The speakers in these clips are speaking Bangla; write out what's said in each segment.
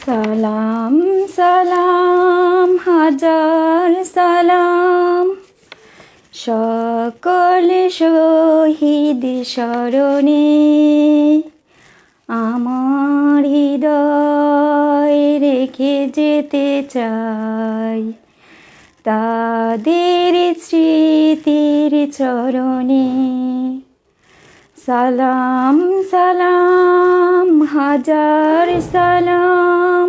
সালাম সালাম হাজার সালাম সকলে শহীদ স্মরণে আমার হৃদয় রেখে যেতে চাই তাদের স্মৃতির চরণে। সালাম সালাম হাজার সালাম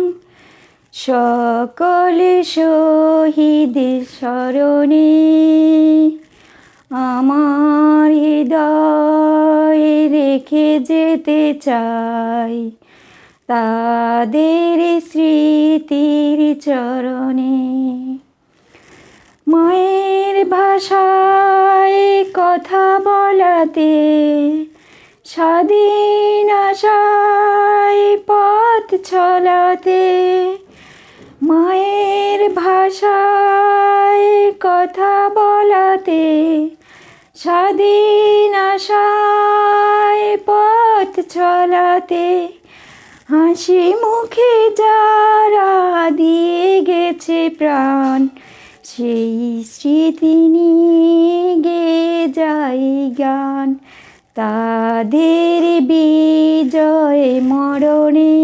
সকলে শহীদ স্মরণে আমার হৃদয় রেখে যেতে চাই তাদের স্মৃতির চরণে। মায়ের ভাষায় কথা বলাতে স্বাধীন আশায় পথ চলাতে, মায়ের ভাষায় কথা বলাতে স্বাধীন আশায় পথ চলাতে, হাসি মুখে যারা দিয়ে গেছে প্রাণ সেই স্মৃতি নিয়ে গেয়ে যাই গান তাদের বিজয় মরণে।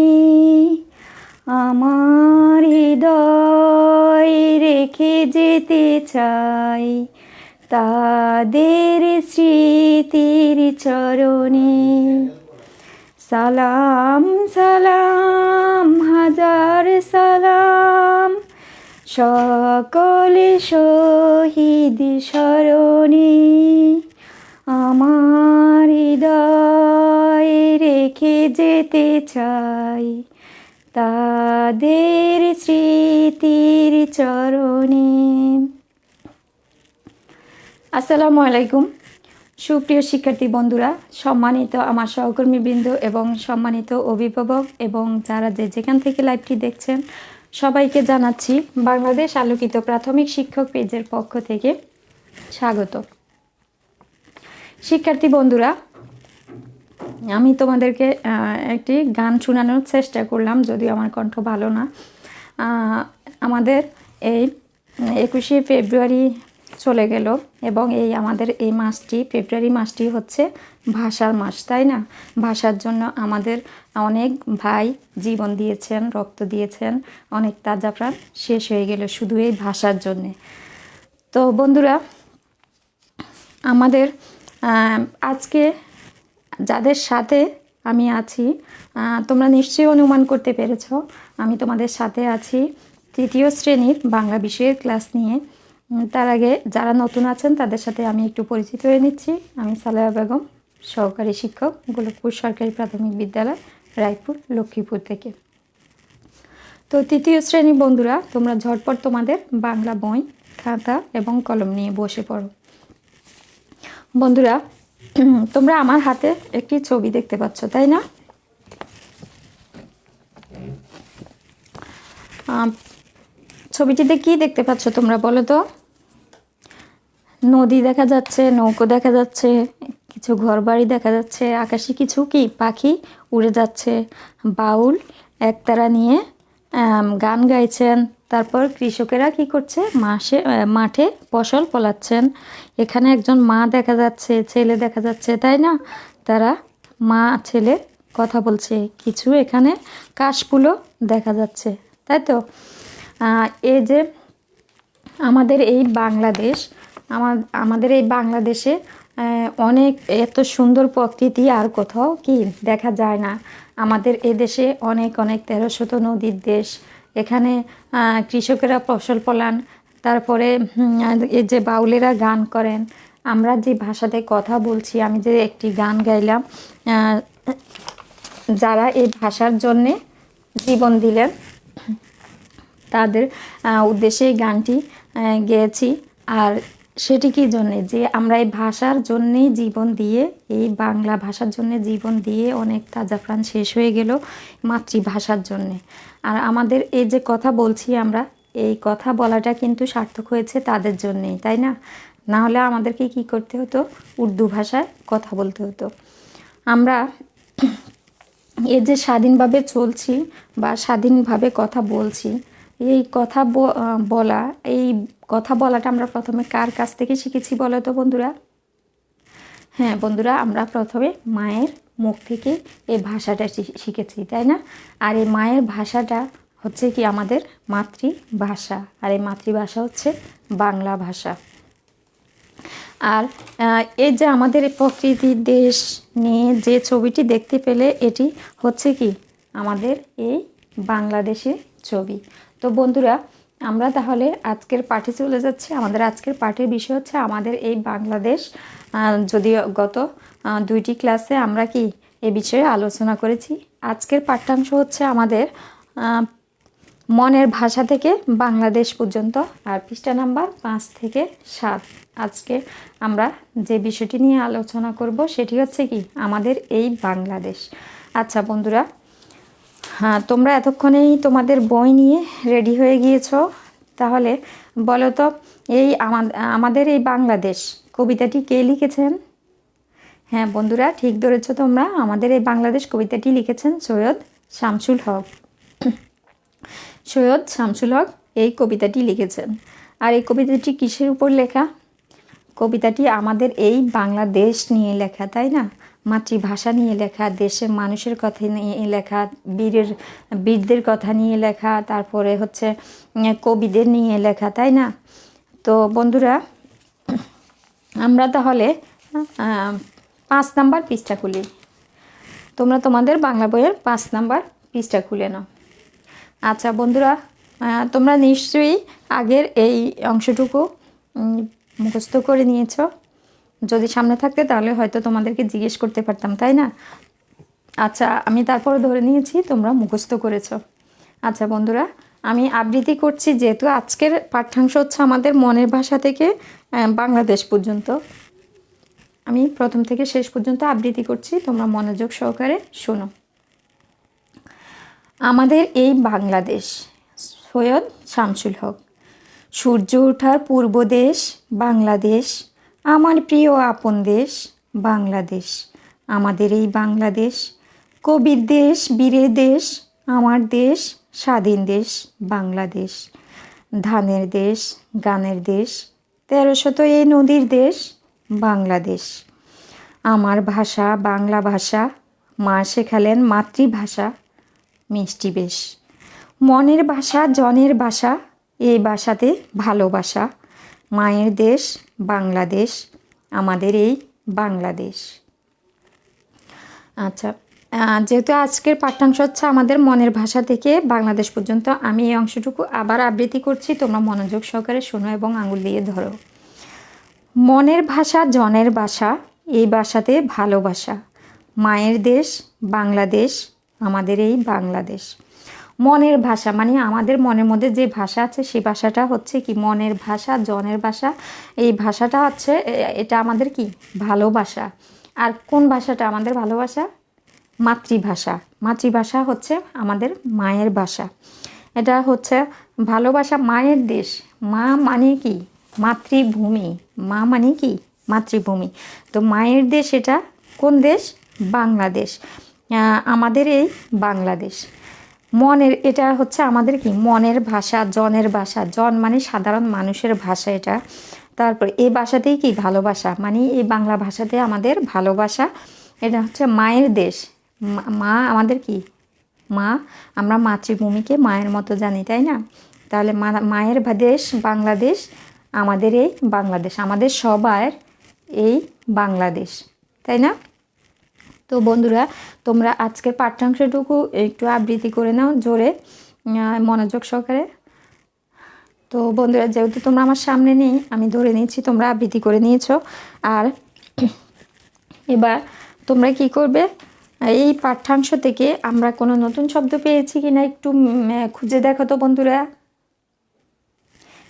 আমার হৃদয় রেখে যেতে চাই তাদের স্মৃতির চরণে। সালাম সালাম হাজার সালাম সকলে শহীদ স্মরণে আমার হৃদয় রেখে যেতে চাই তাদের স্মৃতির চরণে। আসসালামু আলাইকুম সুপ্রিয় শিক্ষার্থী বন্ধুরা, সম্মানিত আমার সহকর্মীবৃন্দ এবং সম্মানিত অভিভাবক এবং যারা যেখান থেকে লাইভটি দেখছেন সবাইকে জানাচ্ছি বাংলাদেশ আলোকিত প্রাথমিক শিক্ষক পেজের পক্ষ থেকে স্বাগত। শিক্ষার্থী বন্ধুরা, আমি তোমাদেরকে একটি গান শোনানোর চেষ্টা করলাম, যদিও আমার কণ্ঠ ভালো না। আমাদের এই 21শে ফেব্রুয়ারি চলে গেল এবং আমাদের এই মাসটি, ফেব্রুয়ারি মাসটি হচ্ছে ভাষার মাস, তাই না? ভাষার জন্য আমাদের অনেক ভাই জীবন দিয়েছেন, রক্ত দিয়েছেন, অনেক তাজা প্রাণ শেষ হয়ে গেল শুধু এই ভাষার জন্যে। তো বন্ধুরা, আমাদের আজকে যাদের সাথে আমি আছি তোমরা নিশ্চয়ই অনুমান করতে পেরেছ, আমি তোমাদের সাথে আছি 3য় শ্রেণীর বাংলা বিষয়ের ক্লাস নিয়ে। তার আগে যারা নতুন আছেন তাদের সাথে আমি একটু পরিচিত হয়ে নিচ্ছি। আমি সালেহা বেগম, সহকারী শিক্ষক, গোলকপুর সরকারি প্রাথমিক বিদ্যালয়, রায়পুর, লক্ষ্মীপুর থেকে। তো 3য় শ্রেণী বন্ধুরা, তোমরা ঝটপট তোমাদের বাংলা বই, খাতা এবং কলম নিয়ে বসে পড়ো। বন্ধুরা, তোমরা আমার হাতে একটি ছবি দেখতে পাচ্ছ, তাই না? ছবিটিতে কি দেখতে পাচ্ছ তোমরা বলো তো? নদী দেখা যাচ্ছে, নৌকো দেখা যাচ্ছে, কিছু ঘরবাড়ি দেখা যাচ্ছে, আকাশে কিছু কি পাখি উড়ে যাচ্ছে। বাউল একতারা নিয়ে গান গাইছেন। তারপর কৃষকেরা কি করছে? মাঠে ফসল ফলাচ্ছেন। এখানে একজন মা দেখা যাচ্ছে, ছেলে দেখা যাচ্ছে, তাই না? তারা মা ছেলে কথা বলছে। কিছু এখানে কাশফুলও দেখা যাচ্ছে, তাই তো? এই যে আমাদের এই বাংলাদেশ, আমাদের এই বাংলাদেশে অনেক এত সুন্দর প্রকৃতি আর কোথাও কি দেখা যায় না। আমাদের এ দেশে অনেক 13শত নদীর দেশ। এখানে কৃষকেরা ফসল ফলান, তারপরে এই যে বাউলেরা গান করেন। আমরা যে ভাষাতে কথা বলছি, আমি যে একটি গান গাইলাম, যারা এই ভাষার জন্যে জীবন দিলেন তাদের উদ্দেশ্যে এই গানটি গেয়েছি। আর সেটি কি জন্যে? যে আমরা এই ভাষার জন্যেই জীবন দিয়ে, এই বাংলা ভাষার জন্যে জীবন দিয়ে অনেক তাজা প্রাণ শেষ হয়ে গেল মাতৃভাষার জন্যে। আর আমাদের এই যে কথা বলছি আমরা, এই কথা বলাটা কিন্তু সার্থক হয়েছে তাদের জন্যেই, তাই না? না হলে আমাদেরকে কি করতে হতো? উর্দু ভাষায় কথা বলতে হতো। আমরা এই যে স্বাধীনভাবে চলছি বা স্বাধীনভাবে কথা বলছি, এই কথা বলা, এই কথা বলাটা আমরা প্রথমে কার কাছ থেকে শিখেছি বলো তো বন্ধুরা? হ্যাঁ বন্ধুরা, আমরা প্রথমে মায়ের মুখ থেকে এই ভাষাটা শিখেছি, তাই না? আর এই মায়ের ভাষাটা হচ্ছে কি আমাদের মাতৃভাষা, আর এই মাতৃভাষা হচ্ছে বাংলা ভাষা। আর এই যে আমাদের প্রকৃতির দেশ নিয়ে যে ছবিটি দেখতে পেলে, এটি হচ্ছে কি আমাদের এই বাংলাদেশের ছবি। তো বন্ধুরা, আমরা তাহলে আজকের পাঠে চলে যাচ্ছি। আমাদের আজকের পাঠের বিষয় হচ্ছে আমাদের এই বাংলাদেশ। যদিও গত 2টি ক্লাসে আমরা কি এ বিষয়ে আলোচনা করেছি। আজকের পাঠ্যাংশ হচ্ছে আমাদের মনের ভাষা থেকে বাংলাদেশ পর্যন্ত, আর পৃষ্ঠা নাম্বার 5 থেকে 7। আজকে আমরা যে বিষয়টি নিয়ে আলোচনা করব সেটি হচ্ছে কি আমাদের এই বাংলাদেশ। আচ্ছা বন্ধুরা, হ্যাঁ, তোমরা এতক্ষণেই তোমাদের বই নিয়ে রেডি হয়ে গিয়েছো। তাহলে বলো তো, এই আমাদের এই বাংলাদেশ কবিতাটি কে লিখেছেন? হ্যাঁ বন্ধুরা, ঠিক ধরেছো তোমরা। আমাদের এই বাংলাদেশ কবিতাটি লিখেছেন সৈয়দ শামসুল হক। সৈয়দ শামসুল হক এই কবিতাটি লিখেছেন। আর এই কবিতাটি কিসের উপর লেখা? কবিতাটি আমাদের এই বাংলাদেশ নিয়ে লেখা, তাই না? মাতৃভাষা নিয়ে লেখা, দেশের মানুষের কথা নিয়ে লেখা, বীরদের কথা নিয়ে লেখা, তারপরে হচ্ছে কবিদের নিয়ে লেখা, তাই না? তো বন্ধুরা, আমরা তাহলে 5 নাম্বার পৃষ্ঠা খুলি। তোমরা তোমাদের বাংলা বইয়ের 5 নাম্বার পৃষ্ঠা খুলে নাও। আচ্ছা বন্ধুরা, তোমরা নিশ্চয়ই আগের এই অংশটুকু মুখস্থ করে নিয়েছ। যদি সামনে থাকতে তাহলে হয়তো তোমাদেরকে জিজ্ঞেস করতে পারতাম, তাই না? আচ্ছা, আমি তারপর ধরে নিয়েছি তোমরা মুখস্থ করেছ। আচ্ছা বন্ধুরা, আমি আবৃত্তি করছি, যেহেতু আজকের পাঠ্যাংশ হচ্ছে আমাদের মনের ভাষা থেকে বাংলাদেশ পর্যন্ত। আমি প্রথম থেকে শেষ পর্যন্ত আবৃত্তি করছি, তোমরা মনোযোগ সহকারে শোনো। আমাদের এই বাংলাদেশ, সৈয়দ শামসুল হক। সূর্য ওঠার পূর্ব দেশ বাংলাদেশ, আমার প্রিয় আপন দেশ বাংলাদেশ। আমাদের এই বাংলাদেশ কবির দেশ, বীরের দেশ, আমার দেশ, স্বাধীন দেশ বাংলাদেশ। ধানের দেশ, গানের দেশ, 1300 এই নদীর দেশ বাংলাদেশ। আমার ভাষা বাংলা ভাষা, মা শেখালেন মাতৃভাষা মিষ্টি বেশ। মনের ভাষা জনের ভাষা, এই ভাষাতে ভালোবাসা। মায়ের দেশ বাংলাদেশ, আমাদের এই বাংলাদেশ। আচ্ছা, যেহেতু আজকের পাঠ্যাংশ হচ্ছে আমাদের মনের ভাষা থেকে বাংলাদেশ পর্যন্ত, আমি এই অংশটুকু আবার আবৃত্তি করছি, তোমরা মনোযোগ সহকারে শোনো এবং আঙুল দিয়ে ধরো। মনের ভাষা জনের ভাষা, এই ভাষাতে ভালোবাসা। মায়ের দেশ বাংলাদেশ, আমাদের এই বাংলাদেশ। মনের ভাষা মানে আমাদের মনের মধ্যে যে ভাষা আছে সেই ভাষাটা হচ্ছে কি মনের ভাষা জনের ভাষা। এই ভাষাটা হচ্ছে এটা আমাদের কি ভালোবাসা। আর কোন ভাষাটা আমাদের ভালোবাসা? মাতৃভাষা। মাতৃভাষা হচ্ছে আমাদের মায়ের ভাষা। এটা হচ্ছে ভালোবাসা। মায়ের দেশ, মা মানে কি মাতৃভূমি, মা মানে কি মাতৃভূমি। তো মায়ের দেশ এটা কোন দেশ? বাংলাদেশ। আমাদের এই বাংলাদেশ। মনের, এটা হচ্ছে আমাদের কি মনের ভাষা জনের ভাষা। জন মানে সাধারণ মানুষের ভাষা এটা। তারপর এই ভাষাতেই কি ভালোবাসা, মানে এই বাংলা ভাষাতে আমাদের ভালোবাসা। এটা হচ্ছে মায়ের দেশ। মা আমাদের কি মা, আমরা মাতৃভূমিকে মায়ের মতো জানি, তাই না? তাহলে মায়ের দেশ বাংলাদেশ, আমাদের এই বাংলাদেশ, আমাদের সবার এই বাংলাদেশ, তাই না? তো বন্ধুরা, তোমরা আজকের পাঠ্যাংশটুকু একটু আবৃত্তি করে নাও জোরে, মনোযোগ সহকারে। তো বন্ধুরা, যেহেতু তোমরা আমার সামনে নেই, আমি ধরে নিয়েছি তোমরা আবৃত্তি করে নিয়েছো। আর এবার তোমরা কি করবে, এই পাঠ্যাংশ থেকে আমরা কোনো নতুন শব্দ পেয়েছি কিনা একটু খুঁজে দেখো তো বন্ধুরা।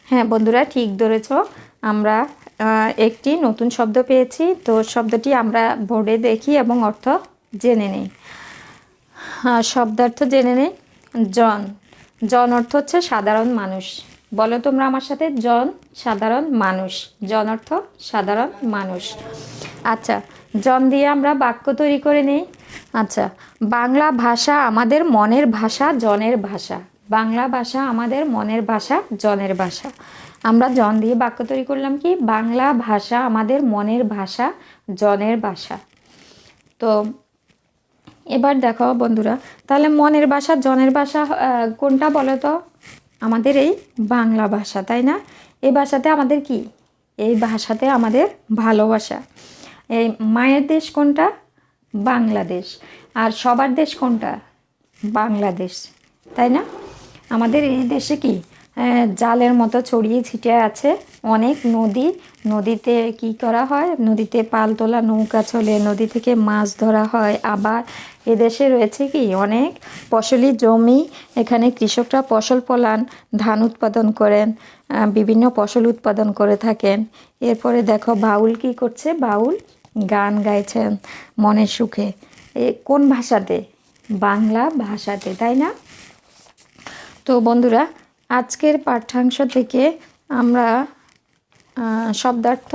হ্যাঁ বন্ধুরা, ঠিক ধরেছ, আমরা একটি নতুন শব্দ পেয়েছি। তো শব্দটি আমরা বোর্ডে দেখি এবং অর্থ জেনে নিই। শব্দার্থ জেনে নেই। জন, জন অর্থ হচ্ছে সাধারণ মানুষ। বলো তোমরা আমার সাথে, জন সাধারণ মানুষ। জন অর্থ সাধারণ মানুষ। আচ্ছা, জন দিয়ে আমরা বাক্য তৈরি করে নিই। আচ্ছা, বাংলা ভাষা আমাদের মনের ভাষা, জনের ভাষা। বাংলা ভাষা আমাদের মনের ভাষা, জনের ভাষা। আমরা জন দিয়ে বাক্য তৈরি করলাম কি, বাংলা ভাষা আমাদের মনের ভাষা, জনের ভাষা। তো এবার দেখো বন্ধুরা, তাহলে মনের ভাষা, জনের ভাষা কোনটা বলো তো? আমাদের এই বাংলা ভাষা, তাই না? এই ভাষাতে আমাদের কি? এই ভাষাতে আমাদের ভালোবাসা। এই মায়ের দেশ কোনটা? বাংলাদেশ। আর সবার দেশ কোনটা? বাংলাদেশ, তাই না? আমাদের এই দেশে কি জালের মতো ছড়িয়ে ছিটিয়ে আছে অনেক নদী। নদীতে কি করা হয়? নদীতে পালতোলা নৌকা চলে, নদী থেকে মাছ ধরা হয়। আবার এদেশে রয়েছে কি অনেক ফসলি জমি। এখানে কৃষকরা ফসল ফলান, ধান উৎপাদন করেন, বিভিন্ন ফসল উৎপাদন করে থাকেন। এরপরে দেখো বাউল কি করছে? বাউল গান গাইছেন মনের সুখে। কোন ভাষাতে? বাংলা ভাষাতে, তাই না? তো বন্ধুরা, আজকের পাঠ্যাংশ থেকে আমরা শব্দার্থ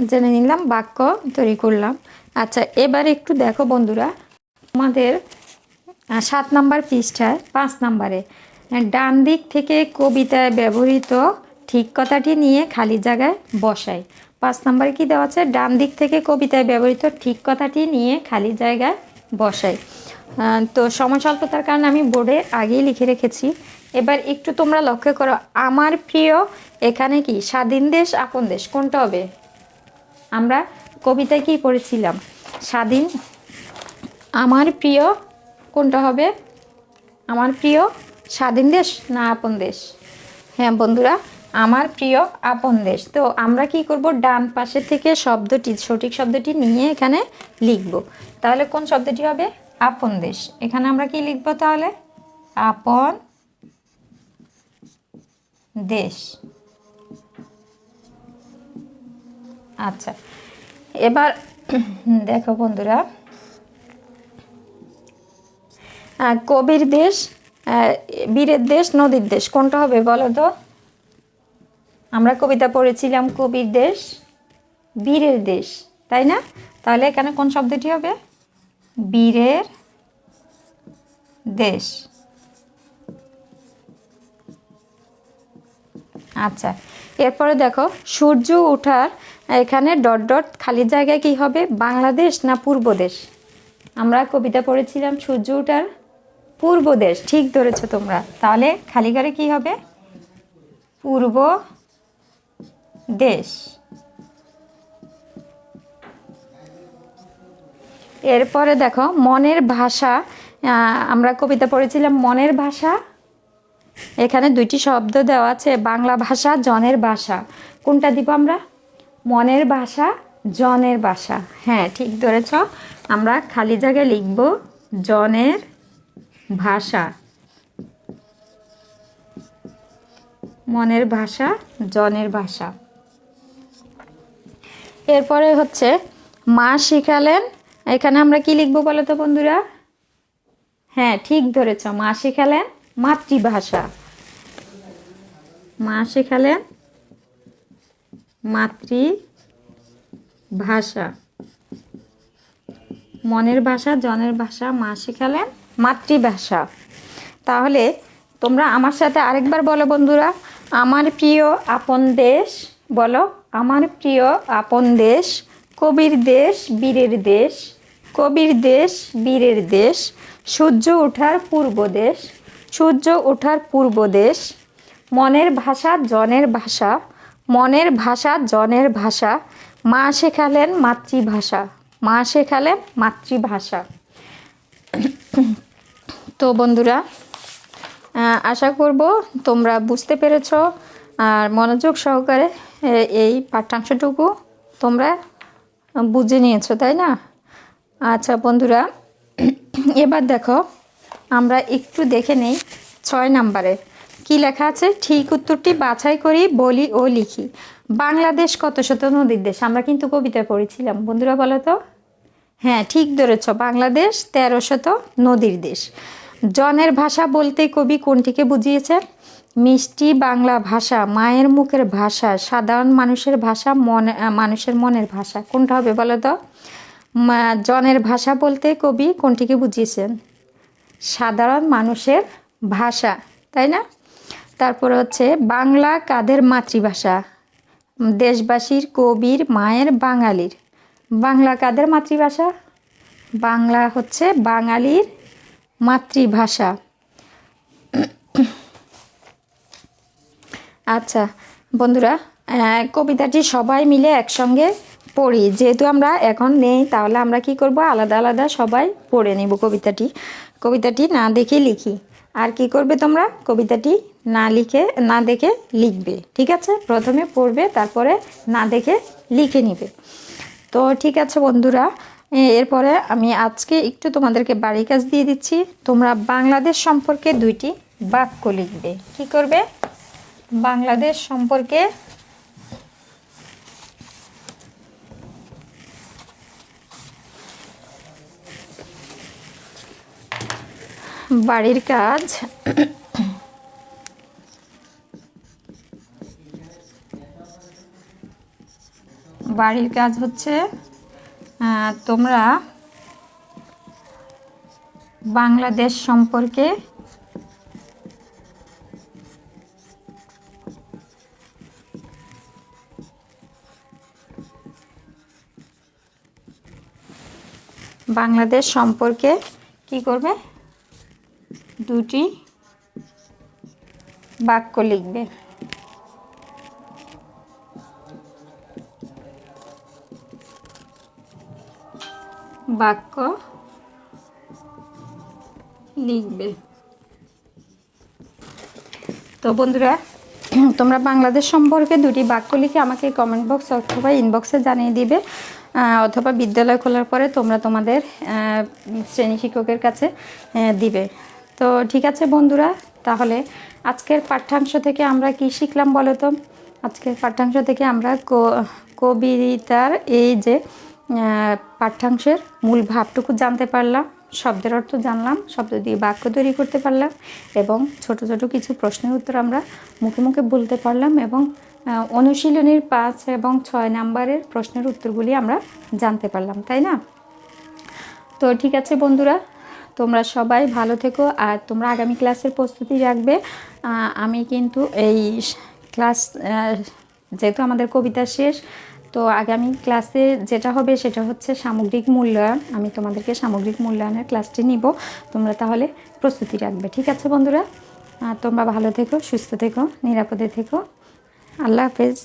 জেনে নিলাম, বাক্য তৈরি করলাম। আচ্ছা, এবার একটু দেখো বন্ধুরা, আমাদের 7 নম্বর পৃষ্ঠায় 5 নম্বরে ডান দিক থেকে কবিতায় ব্যবহৃত ঠিক কথাটি নিয়ে খালি জায়গায় বসাই। 5 নম্বরে কি দেওয়া আছে? ডান দিক থেকে কবিতায় ব্যবহৃত ঠিক কথাটি নিয়ে খালি জায়গায় বসাই। তো সময় স্বল্পতার কারণে আমি বোর্ডে আগেই লিখে রেখেছি। এবার একটু তোমরা লক্ষ্য করো, আমার প্রিয়, এখানে কি স্বাধীন দেশ, আপন দেশ, কোনটা হবে? আমরা কবিতায় কি পড়েছিলাম? স্বাধীন। আমার প্রিয় কোনটা হবে? আমার প্রিয় স্বাধীন দেশ না আপন দেশ? হ্যাঁ বন্ধুরা, আমার প্রিয় আপন দেশ। তো আমরা কি করব? ডান পাশে থেকে শব্দটি, সঠিক শব্দটি নিয়ে এখানে লিখব। তাহলে কোন শব্দটি হবে? আপন দেশ। এখানে আমরা কি লিখব তাহলে? আপন দেশ। আচ্ছা, এবার দেখো বন্ধুরা, কবির দেশ, বীরের দেশ, নদীর দেশ, কোনটা হবে বলো তো? আমরা কবিতা পড়েছিলাম কবির দেশ, বীরের দেশ, তাই না? তাহলে এখানে কোন শব্দটি হবে? বীরের দেশ। আচ্ছা, এরপরে দেখো সূর্য ওঠার, এখানে ডট ডট খালি জায়গায় কি হবে? বাংলাদেশ না পূর্ব দেশ? আমরা কবিতা পড়েছিলাম সূর্য ওঠার পূর্ব দেশ, ঠিক ধরেছো তোমরা। তাহলে খালি ঘরে কি হবে? পূর্ব দেশ। এরপরে দেখো মনের ভাষা, আমরা কবিতা পড়েছিলাম মনের ভাষা। এখানে 2টি শব্দ দেওয়া আছে, বাংলা ভাষা, জনের ভাষা। কোনটা দিব আমরা? মনের ভাষা, জনের ভাষা। হ্যাঁ, ঠিক ধরেছ। আমরা খালি জায়গায় লিখব জনের ভাষা। মনের ভাষা, জনের ভাষা। এরপরে হচ্ছে মা শিখালেন, এখানে আমরা কি লিখব বলো তো বন্ধুরা? হ্যাঁ, ঠিক ধরেছ, মা শিখালেন মাতৃভাষা। মা শিখালেন মাতৃভাষা। মনের ভাষা, জনের ভাষা, মা শিখালেন মাতৃভাষা। তাহলে তোমরা আমার সাথে আরেকবার বলো বন্ধুরা, আমার প্রিয় আপন দেশ। বলো, আমার প্রিয় আপন দেশ, কবির দেশ, বীরের দেশ, কবির দেশ, বীরের দেশ, সূর্য ওঠার পূর্ব দেশ, সূর্য ওঠার পূর্ব দেশ, মনের ভাষা, জনের ভাষা, মনের ভাষা, জনের ভাষা, মা শেখালেন মাতৃভাষা, মা শেখালেন মাতৃভাষা। তো বন্ধুরা, আশা করব তোমরা বুঝতে পেরেছ আর মনোযোগ সহকারে এই পাঠ্যাংশটুকু তোমরা বুঝে নিয়েছো, তাই না? আচ্ছা বন্ধুরা, এবার দেখো আমরা একটু দেখে নেই 6 নম্বরে কি লেখা আছে। ঠিক উত্তরটি বাছাই করি, বলি ও লিখি। বাংলাদেশ কত শত নদীর দেশ? আমরা কিন্তু কবিতায় পড়েছিলাম। বন্ধুরা বলো তো। হ্যাঁ, ঠিক ধরেছ, বাংলাদেশ 13শত নদীর দেশ। জনের ভাষা বলতে কবি কোনটিকে বুঝিয়েছেন? মিষ্টি বাংলা ভাষা, মায়ের মুখের ভাষা, সাধারণ মানুষের ভাষা, মানুষের মনের ভাষা। কোনটা হবে বলো তো? জনের ভাষা বলতে কবি কোনটিকে বুঝিয়েছেন? সাধারণ মানুষের ভাষা, তাই না? তারপরে হচ্ছে বাংলা কাদের মাতৃভাষা? দেশবাসীর, কবির, মায়ের, বাঙালির। বাংলা কাদের মাতৃভাষা? বাংলা হচ্ছে বাঙালির মাতৃভাষা। আচ্ছা বন্ধুরা, কবিতাটি সবাই মিলে একসঙ্গে পড়ি। যেহেতু আমরা এখন নেই, তাহলে আমরা কি করব, আলাদা আলাদা সবাই পড়ে নেব কবিতাটি না দেখে লিখি। আর কি করবে তোমরা, কবিতাটি না দেখে লিখবে, ঠিক আছে? প্রথমে পড়বে, তারপরে না দেখে লিখে নিবে। তো ঠিক আছে বন্ধুরা, এরপরে আমি আজকে একটু তোমাদেরকে বাড়ির কাজ দিয়ে দিচ্ছি। তোমরা বাংলাদেশ সম্পর্কে 2টি বাক্য লিখবে। কি করবে? বাংলাদেশ সম্পর্কে বাড়ির কাজ হচ্ছে তোমরা বাংলাদেশ সম্পর্কে কি করবে? 2টি বাক্য লিখবে। তো বন্ধুরা, তোমরা বাংলাদেশ সম্পর্কে 2টি বাক্য লিখে আমাকে কমেন্ট বক্স অথবা ইনবক্সে জানিয়ে দিবে, অথবা বিদ্যালয় খোলার পরে তোমরা তোমাদের শ্রেণী শিক্ষকের কাছে দিবে। তো ঠিক আছে বন্ধুরা, তাহলে আজকের পাঠ্যাংশ থেকে আমরা কি শিখলাম বলো তো? আজকের পাঠ্যাংশ থেকে আমরা কবিতার এই যে পাঠ্যাংশের মূল ভাবটুকু জানতে পারলাম, শব্দের অর্থ জানলাম, শব্দ দিয়ে বাক্য তৈরি করতে পারলাম, এবং ছোট ছোট কিছু প্রশ্নের উত্তর আমরা মুখে মুখে বলতে পারলাম, এবং অনুশীলনীর 5 এবং 6 নাম্বারের প্রশ্নের উত্তরগুলি আমরা জানতে পারলাম, তাই না? তো ঠিক আছে বন্ধুরা, তোমরা সবাই ভালো থেকো, আর তোমরা আগামী ক্লাসের প্রস্তুতি রাখবে। আমি কিন্তু এই ক্লাস, যেহেতু আমাদের কবিতা শেষ, তো আগামী ক্লাসে যেটা হবে সেটা হচ্ছে সামগ্রিক মূল্যায়ন। আমি তোমাদেরকে সামগ্রিক মূল্যায়নের ক্লাসটি নিব, তোমরা তাহলে প্রস্তুতি রাখবে। ঠিক আছে বন্ধুরা, তোমরা ভালো থেকো, সুস্থ থেকো, নিরাপদে থেকো। আল্লাহ হাফেজ।